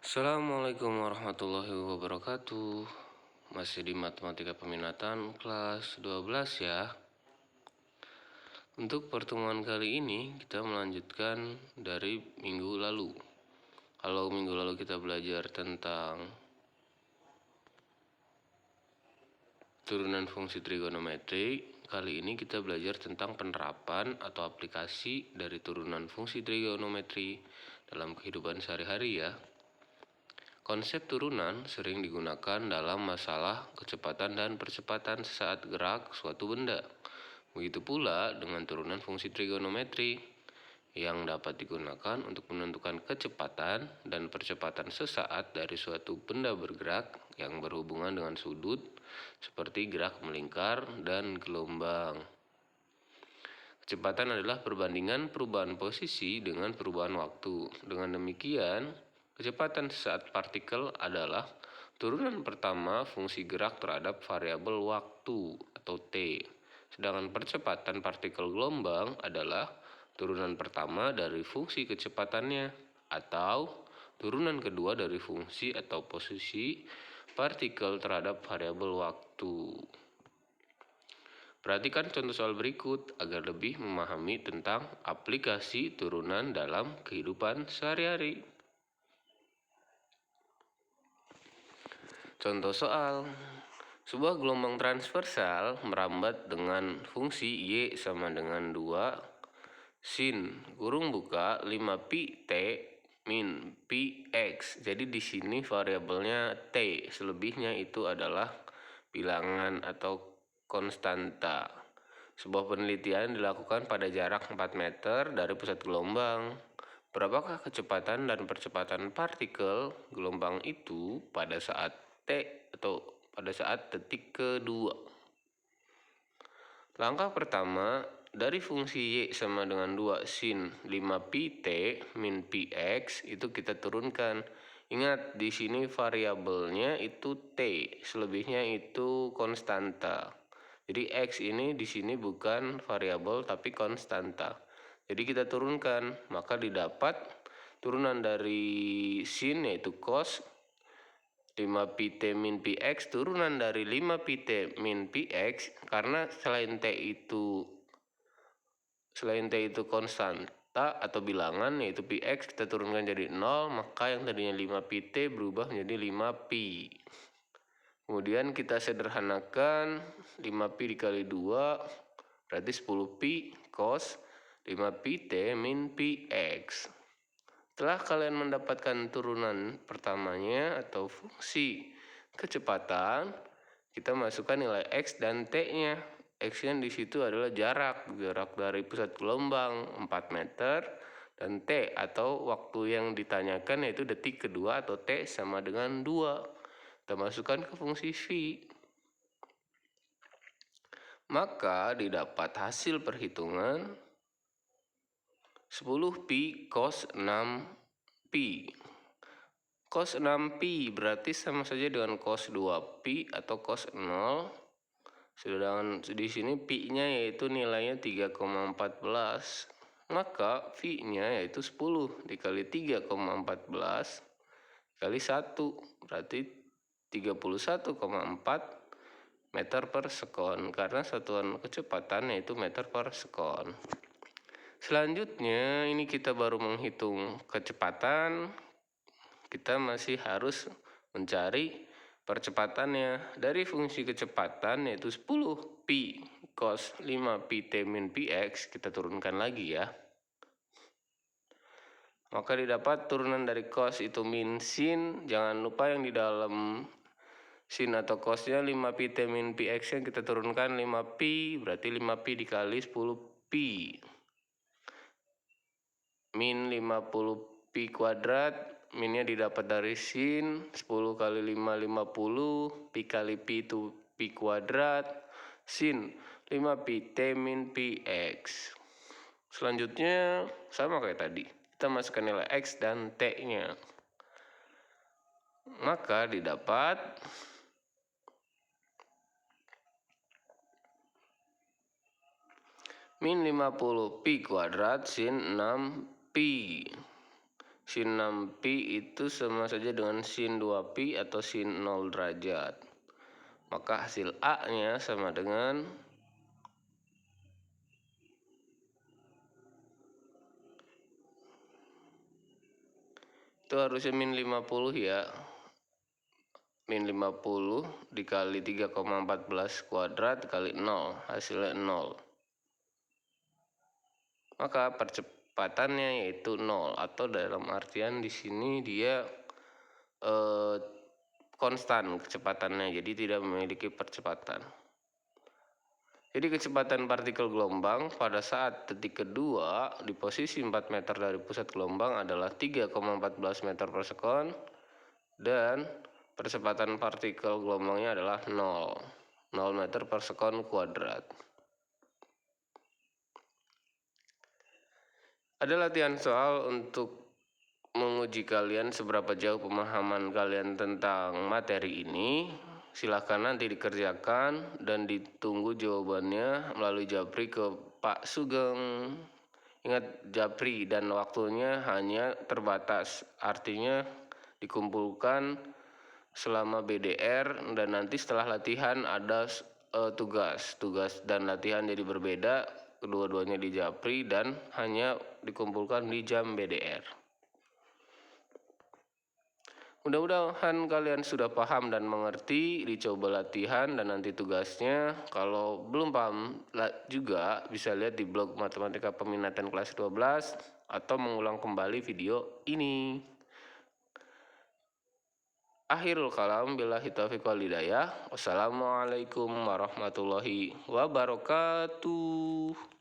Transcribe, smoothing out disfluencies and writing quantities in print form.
Assalamualaikum warahmatullahi wabarakatuh. Masih di matematika peminatan kelas 12 ya. Untuk pertemuan kali ini kita melanjutkan dari minggu lalu. Kalau minggu lalu kita belajar tentang turunan fungsi trigonometri, kali ini kita belajar tentang penerapan atau aplikasi dari turunan fungsi trigonometri dalam kehidupan sehari-hari ya. Konsep turunan sering digunakan dalam masalah kecepatan dan percepatan saat gerak suatu benda. Begitu pula dengan turunan fungsi trigonometri yang dapat digunakan untuk menentukan kecepatan dan percepatan sesaat dari suatu benda bergerak yang berhubungan dengan sudut, seperti gerak melingkar dan gelombang. Kecepatan adalah perbandingan perubahan posisi dengan perubahan waktu. Dengan demikian, kecepatan saat partikel adalah turunan pertama fungsi gerak terhadap variabel waktu atau T. Sedangkan percepatan partikel gelombang adalah turunan pertama dari fungsi kecepatannya atau turunan kedua dari fungsi atau posisi partikel terhadap variabel waktu. Perhatikan contoh soal berikut agar lebih memahami tentang aplikasi turunan dalam kehidupan sehari-hari. Contoh soal, sebuah gelombang transversal merambat dengan fungsi Y sama dengan 2 sin kurung buka 5 pi T min pi X. Jadi di sini variabelnya T, selebihnya itu adalah bilangan atau konstanta. Sebuah penelitian dilakukan pada jarak 4 meter dari pusat gelombang. Berapakah kecepatan dan percepatan partikel gelombang itu pada saat T atau pada saat detik kedua? Langkah pertama, dari fungsi Y sama dengan 2 sin 5 pi T min pi X itu kita turunkan. Ingat, di sini variabelnya itu T, selebihnya itu konstanta. Jadi X ini di sini bukan variabel tapi konstanta. Jadi kita turunkan, maka didapat turunan dari sin yaitu cos 5 pi T min pi X, turunan dari 5 pi T min pi X, karena selain T itu konstanta atau bilangan yaitu pi X, kita turunkan jadi 0, maka yang tadinya 5 pi T berubah menjadi 5 pi. Kemudian kita sederhanakan 5 pi dikali 2 berarti 10 pi cos 5 pi T min pi X. Setelah kalian mendapatkan turunan pertamanya atau fungsi kecepatan, kita masukkan nilai X dan T-nya. X-nya di situ adalah jarak dari pusat gelombang 4 meter, dan T atau waktu yang ditanyakan yaitu detik kedua atau T sama dengan 2. Kita masukkan ke fungsi V. Maka didapat hasil perhitungan 10 pi cos 6 pi. Cos 6 pi berarti sama saja dengan cos 2 pi atau cos 0. Sedangkan di sini pi-nya yaitu nilainya 3,14. Maka V-nya yaitu 10 dikali 3,14 kali 1 berarti 31,4 meter per sekon, karena satuan kecepatan yaitu meter per sekon. Selanjutnya ini kita baru menghitung kecepatan, kita masih harus mencari percepatannya. Dari fungsi kecepatan yaitu 10 pi cos 5 pi T min pi X, kita turunkan lagi ya. Maka didapat turunan dari cos itu min sin, jangan lupa yang di dalam sin atau cosnya 5 pi T min pi X yang kita turunkan 5 pi, berarti 5 pi dikali 10 pi. Min 50 pi kuadrat, minnya didapat dari sin, 10 kali 5, 50, pi kali pi itu pi kuadrat, sin 5 pi T min pi X. Selanjutnya sama kayak tadi, kita masukkan nilai X dan T-nya. Maka didapat min 50 pi kuadrat sin 6 pi. sin 6pi itu sama saja dengan sin 2pi atau sin 0 derajat. Maka hasil A-nya sama dengan itu harusnya min 50 ya. Min 50 dikali 3,14 kuadrat kali 0, hasilnya 0. Maka percepatannya yaitu 0, atau dalam artian di sini dia konstan kecepatannya, jadi tidak memiliki percepatan. Jadi kecepatan partikel gelombang pada saat detik kedua di posisi 4 meter dari pusat gelombang adalah 3,14 meter per sekon, dan percepatan partikel gelombangnya adalah 0 meter per sekon kuadrat. Ada latihan soal untuk menguji kalian seberapa jauh pemahaman kalian tentang materi ini. Silahkan nanti dikerjakan dan ditunggu jawabannya melalui Japri ke Pak Sugeng. Ingat, Japri dan waktunya hanya terbatas, artinya dikumpulkan selama BDR, dan nanti setelah latihan ada tugas dan latihan jadi berbeda, kedua-duanya di Japri dan hanya dikumpulkan di jam BDR. Mudah-mudahan kalian sudah paham dan mengerti, dicoba latihan dan nanti tugasnya. Kalau belum paham juga bisa lihat di blog Matematika Peminatan kelas 12 atau mengulang kembali video ini. Akhirul kalam, billahi taufiq wal hidayah. Wassalamualaikum warahmatullahi wabarakatuh.